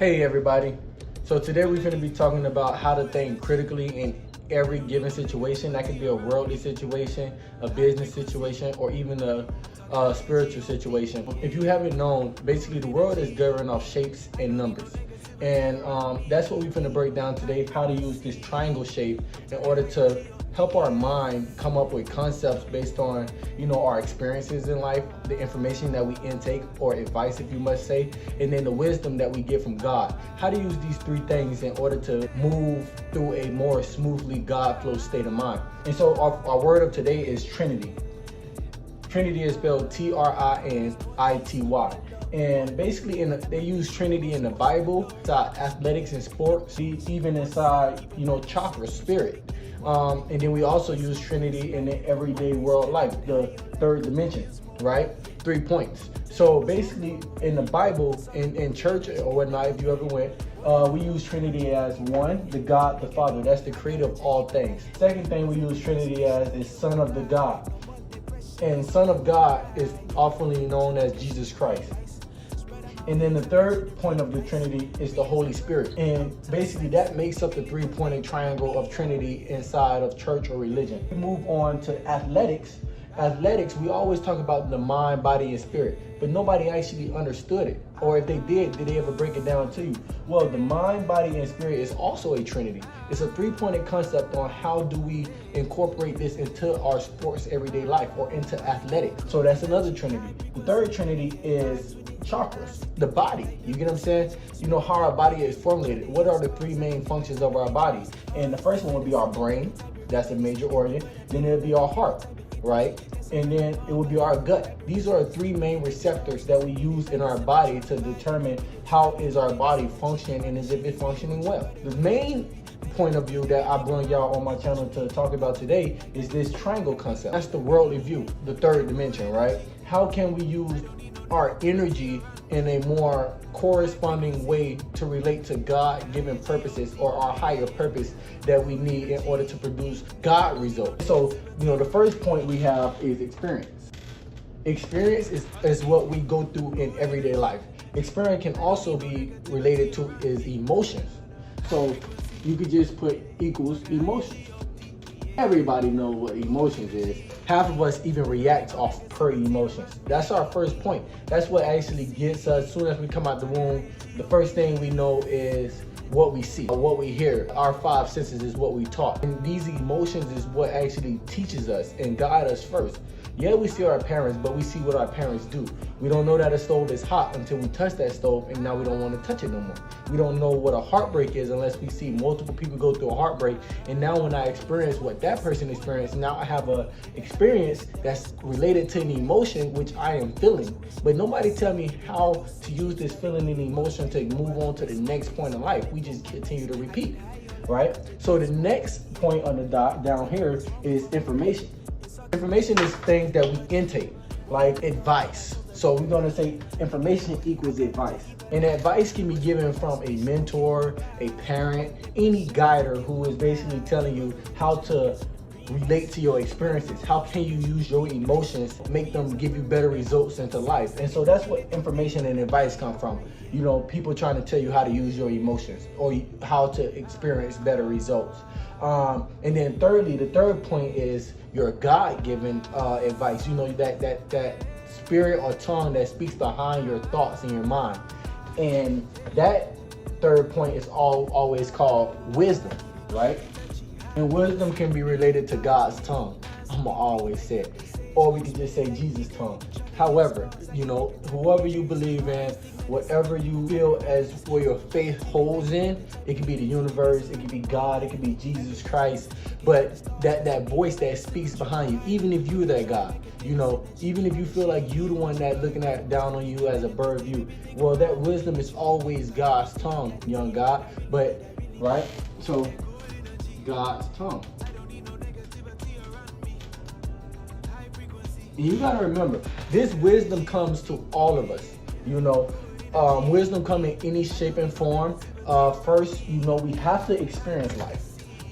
Hey everybody. So today we're going to be talking about how to think critically in every given situation. That could be a worldly situation, a business situation, or even a spiritual situation. If you haven't known, basically the world is governed off shapes and numbers. And that's what we're going to break down today, how to use this triangle shape in order to help our mind come up with concepts based on, our experiences in life, the information that we intake, or advice, if you must say, and then the wisdom that we get from God. How to use these three things in order to move through a more smoothly God flow state of mind. And so our word of today is Trinity. Trinity is spelled Trinity. And basically they use Trinity in the Bible, inside athletics and sports, even inside, chakra, spirit. And then we also use Trinity in the everyday world life, the third dimension, right? 3 points. So basically in the Bible, in church or whatnot, if you ever went, we use Trinity as one, the God, the Father. That's the creator of all things. Second thing we use Trinity as is Son of the God. And Son of God is often known as Jesus Christ. And then the third point of the Trinity is the Holy Spirit. And basically that makes up the three-pointed triangle of Trinity inside of church or religion. We move on to athletics. Athletics, we always talk about the mind, body, and spirit, but nobody actually understood it. Or if they did they ever break it down to you? Well, the mind, body, and spirit is also a Trinity. It's a three-pointed concept on how do we incorporate this into our sports everyday life or into athletics. So that's another Trinity. The third Trinity is chakras, the body. You get what I'm saying? You know how our body is formulated. What are the three main functions of our body? And the first one would be our brain. That's a major organ. Then it'll be our heart, right? And then it would be our gut. These are the three main receptors that we use in our body to determine how is our body functioning and is it functioning well. The main point of view that I bring y'all on my channel to talk about today is this triangle concept. That's the worldly view, the third dimension, right? How can we use our energy in a more corresponding way to relate to God-given purposes or our higher purpose that we need in order to produce God results? So, the first point we have is experience. Experience is what we go through in everyday life. Experience can also be related to is emotions. So you could just put equals emotions. Everybody knows what emotions is. Half of us even react off per emotions. That's our first point. That's what actually gets us, as soon as we come out the womb, the first thing we know is what we see, what we hear. Our five senses is what we taught. And these emotions is what actually teaches us and guide us first. Yeah, we see our parents, but we see what our parents do. We don't know that a stove is hot until we touch that stove, and now we don't want to touch it no more. We don't know what a heartbreak is unless we see multiple people go through a heartbreak. And now when I experience what that person experienced, now I have a experience that's related to an emotion which I am feeling. But nobody tell me how to use this feeling and emotion to move on to the next point in life. We just continue to repeat, right? So the next point on the dot down here is information. Information is things that we intake, like advice. So we're going to say information equals advice. And advice can be given from a mentor, a parent, any guider who is basically telling you how to relate to your experiences. How can you use your emotions, make them give you better results into life? And so that's what information and advice come from. People trying to tell you how to use your emotions or how to experience better results. And then thirdly, the third point is your God-given advice. That spirit or tongue that speaks behind your thoughts and your mind. And that third point is always called wisdom, right? And wisdom can be related to God's tongue. I'ma always say it. Or we could just say Jesus' tongue. However, whoever you believe in, whatever you feel as where your faith holds in, it could be the universe, it could be God, it could be Jesus Christ. But that voice that speaks behind you, even if you're that God, even if you feel like you the one that looking down on you as a bird view, well, that wisdom is always God's tongue, young God. But, right? So, God's tongue. And you gotta remember, this wisdom comes to all of us. Wisdom comes in any shape and form. First, we have to experience life.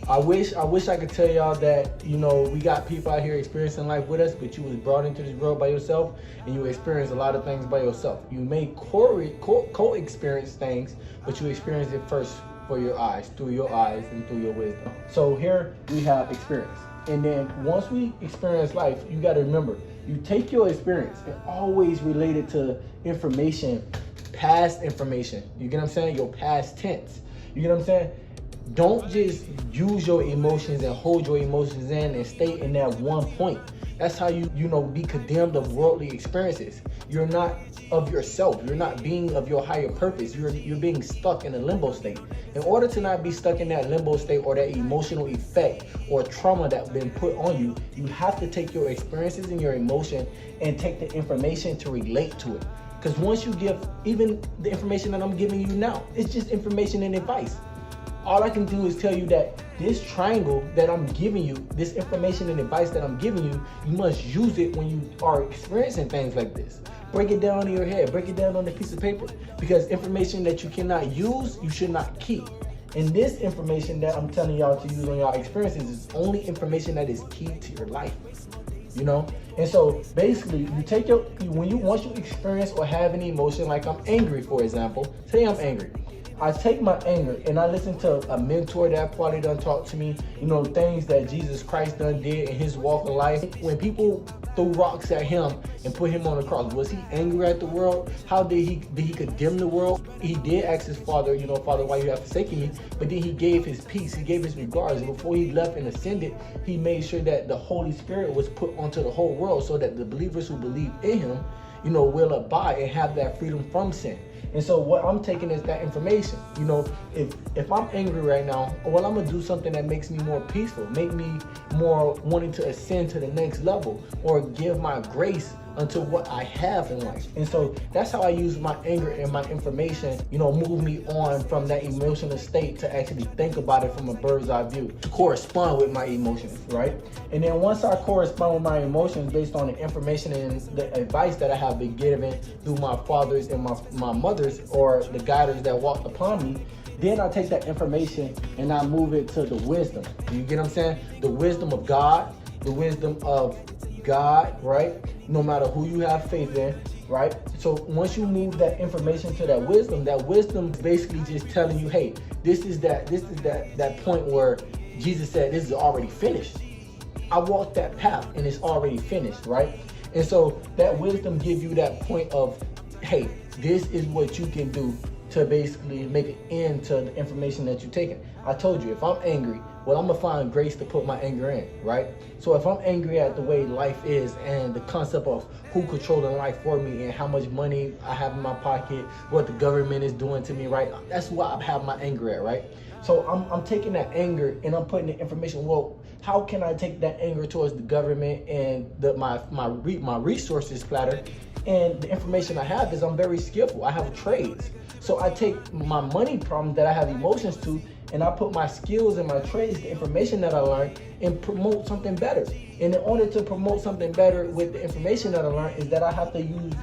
I wish I could tell y'all that, you know, we got people out here experiencing life with us, but you was brought into this world by yourself and you experience a lot of things by yourself. You may co-experience things, but you experience it first for your eyes, through your eyes and through your wisdom. So here we have experience. And then once we experience life, you got to remember, you take your experience and always relate it to information, past information. You get what I'm saying? Your past tense. You get what I'm saying? Don't just use your emotions and hold your emotions in and stay in that one point. That's how you be condemned of worldly experiences. You're not of yourself. You're not being of your higher purpose. You're being stuck in a limbo state. In order to not be stuck in that limbo state or that emotional effect or trauma that's been put on you, you have to take your experiences and your emotion and take the information to relate to it. Because once you give, even the information that I'm giving you now, it's just information and advice. All I can do is tell you that this triangle that I'm giving you, this information and advice that I'm giving you, you must use it when you are experiencing things like this. Break it down in your head, break it down on a piece of paper, because information that you cannot use, you should not keep. And this information that I'm telling y'all to use on y'all experiences is only information that is key to your life, you know? And so basically, you take once you experience or have any emotion, like I'm angry, for example, say I'm angry. I take my anger and I listen to a mentor that probably done talk to me, you know, things that Jesus Christ done did in his walk of life. When people threw rocks at him and put him on the cross, was he angry at the world? How did he condemn the world? He did ask his father, you know, Father, why you have forsaken me? But then he gave his peace, he gave his regards. And before he left and ascended, he made sure that the Holy Spirit was put onto the whole world so that the believers who believe in him, you know, will abide and have that freedom from sin. And so what I'm taking is that information. You know, if I'm angry right now, well, I'm gonna do something that makes me more peaceful, make me more wanting to ascend to the next level, or give my grace unto what I have in life. And so that's how I use my anger and my information, you know, move me on from that emotional state to actually think about it from a bird's eye view, to correspond with my emotions, right? And then once I correspond with my emotions based on the information and the advice that I have been given through my fathers and my mothers, or the guiders that walked upon me, then I take that information and I move it to the wisdom. You get what I'm saying? The wisdom of God, the wisdom of God, right? No matter who you have faith in, right? So once you move that information to that wisdom is basically just telling you, hey, this is that point where Jesus said, this is already finished. I walked that path and it's already finished, right? And so that wisdom gives you that point of, hey, this is what you can do to basically make an end to the information that you're taking. I told you, if I'm angry, well, I'm gonna find grace to put my anger in, right? So if I'm angry at the way life is and the concept of who controlling life for me and how much money I have in my pocket, what the government is doing to me, right? That's what I have my anger at, right? So I'm taking that anger and I'm putting the information, well, how can I take that anger towards the government and my resources platter? And the information I have is I'm very skillful. I have trades. So I take my money problem that I have emotions to, and I put my skills and my trades, the information that I learned, and promote something better. And in order to promote something better with the information that I learned is that I have to use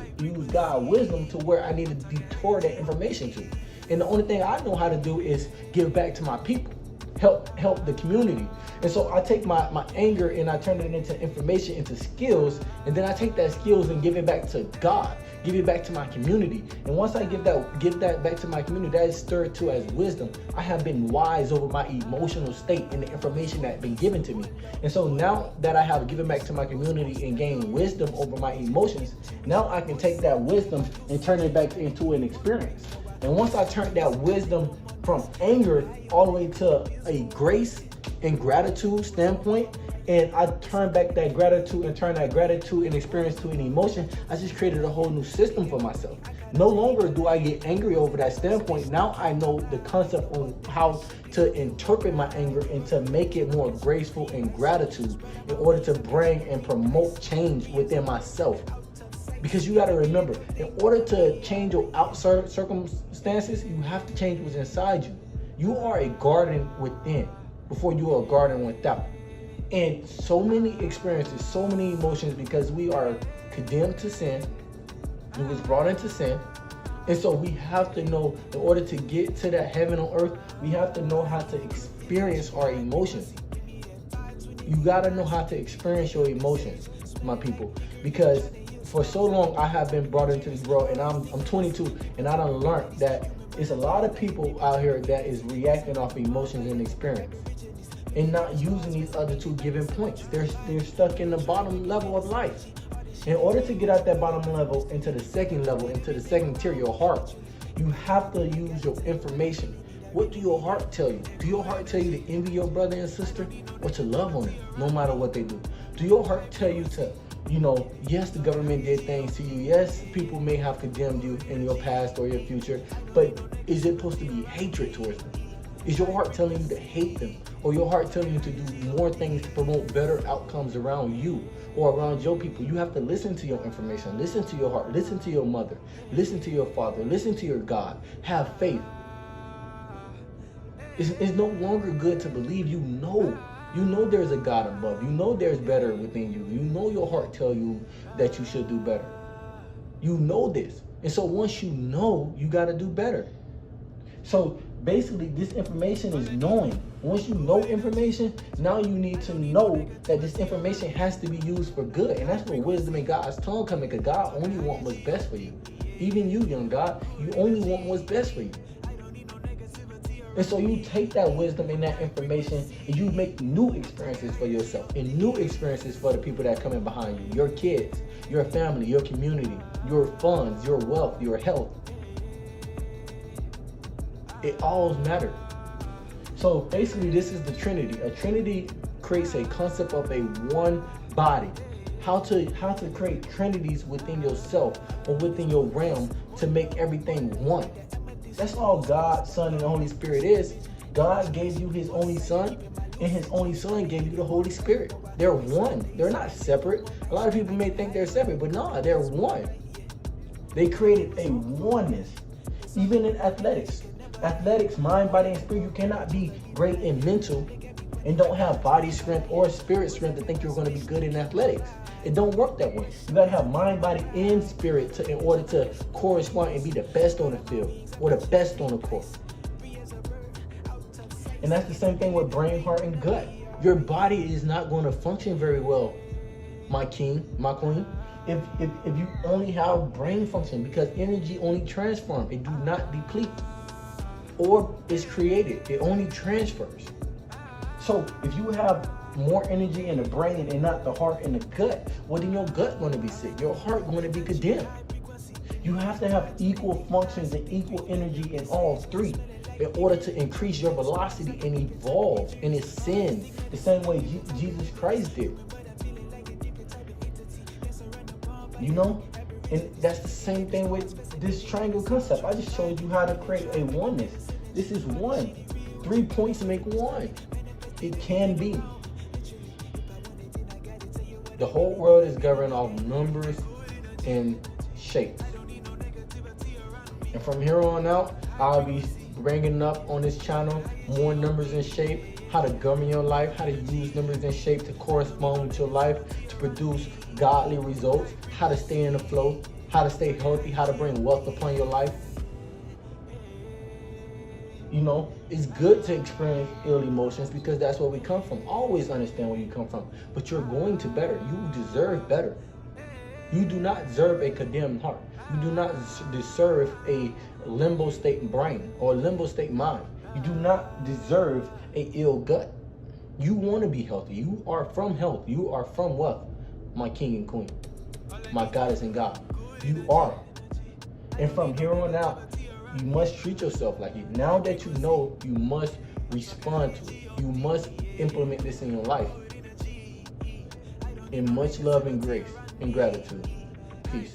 God's wisdom to where I need to detour that information to. And the only thing I know how to do is give back to my people, help the community. And so I take my anger and I turn it into information, into skills, and then I take that skills and give it back to God, give it back to my community. And once I give that back to my community, that is stirred to as wisdom. I have been wise over my emotional state and the information that's been given to me. And so now that I have given back to my community and gained wisdom over my emotions, now I can take that wisdom and turn it back into an experience. And once I turn that wisdom from anger all the way to a grace and gratitude standpoint, and I turn back that gratitude and turn that gratitude and experience to an emotion, I just created a whole new system for myself. No longer do I get angry over that standpoint. Now I know the concept on how to interpret my anger and to make it more graceful and gratitude in order to bring and promote change within myself. Because you got to remember, in order to change your outside circumstances, you have to change what's inside you. You are a garden within before you are a garden without. And so many experiences, so many emotions, because we are condemned to sin. We was brought into sin. And so we have to know, in order to get to that heaven on earth, we have to know how to experience our emotions. You gotta know how to experience your emotions, my people. Because for so long I have been brought into this world, and I'm 22, and I done learned that it's a lot of people out here that is reacting off emotions and experience, and not using these other two given points. They're stuck in the bottom level of life. In order to get out that bottom level into the second level, into the second tier, your heart, you have to use your information. What do your heart tell you? Do your heart tell you to envy your brother and sister, or to love on them no matter what they do? Do your heart tell you to, yes, the government did things to you. Yes, people may have condemned you in your past or your future, but is it supposed to be hatred towards them? Is your heart telling you to hate them? Or your heart telling you to do more things to promote better outcomes around you or around your people? You have to listen to your information, listen to your heart, listen to your mother, listen to your father, listen to your God. Have faith. It's no longer good to believe. You know there's a God above. You know there's better within you. You know your heart tell you that you should do better. You know this. And so once you know, you got to do better. So basically, this information is knowing. Once you know information, now you need to know that this information has to be used for good. And that's where wisdom and God's tongue come in, because God only wants what's best for you. Even you, young God, you only want what's best for you. And so you take that wisdom and that information and you make new experiences for yourself and new experiences for the people that are coming behind you, your kids, your family, your community, your funds, your wealth, your health. It all matters. So basically, this is the Trinity. A Trinity creates a concept of a one body. How to create trinities within yourself or within your realm to make everything one. That's all God, Son, and the Holy Spirit is. God gave you his only Son, and his only Son gave you the Holy Spirit. They're one. They're not separate. A lot of people may think they're separate, but no, they're one. They created a oneness. Even in athletics, mind, body, and spirit, you cannot be great in mental and don't have body strength or spirit strength to think you're going to be good in athletics. It don't work that way. You gotta have mind, body, and spirit in order to correspond and be the best on the field or the best on the court. And that's the same thing with brain, heart, and gut. Your body is not going to function very well, my king, my queen, if you only have brain function, because energy only transforms. It do not deplete or is created. It only transfers. So if you have more energy in the brain and not the heart and the gut, well, then your gut going to be sick. Your heart going to be condemned. You have to have equal functions and equal energy in all three in order to increase your velocity and evolve and ascend the same way Jesus Christ did. And that's the same thing with this triangle concept. I just showed you how to create a oneness. This is one. 3 points make one. It can be. The whole world is governed off numbers and shapes. And from here on out, I'll be bringing up on this channel more numbers and shape, how to govern your life, how to use numbers and shape to correspond with your life, to produce godly results, how to stay in the flow, how to stay healthy, how to bring wealth upon your life. It's good to experience ill emotions because that's where we come from. Always understand where you come from. But you're going to better. You deserve better. You do not deserve a condemned heart. You do not deserve a limbo state brain or limbo state mind. You do not deserve a ill gut. You want to be healthy. You are from health. You are from wealth, my king and queen, my goddess and God. You are. And from here on out, you must treat yourself like it. Now that you know, you must respond to it. You must implement this in your life. In much love and grace and gratitude. Peace.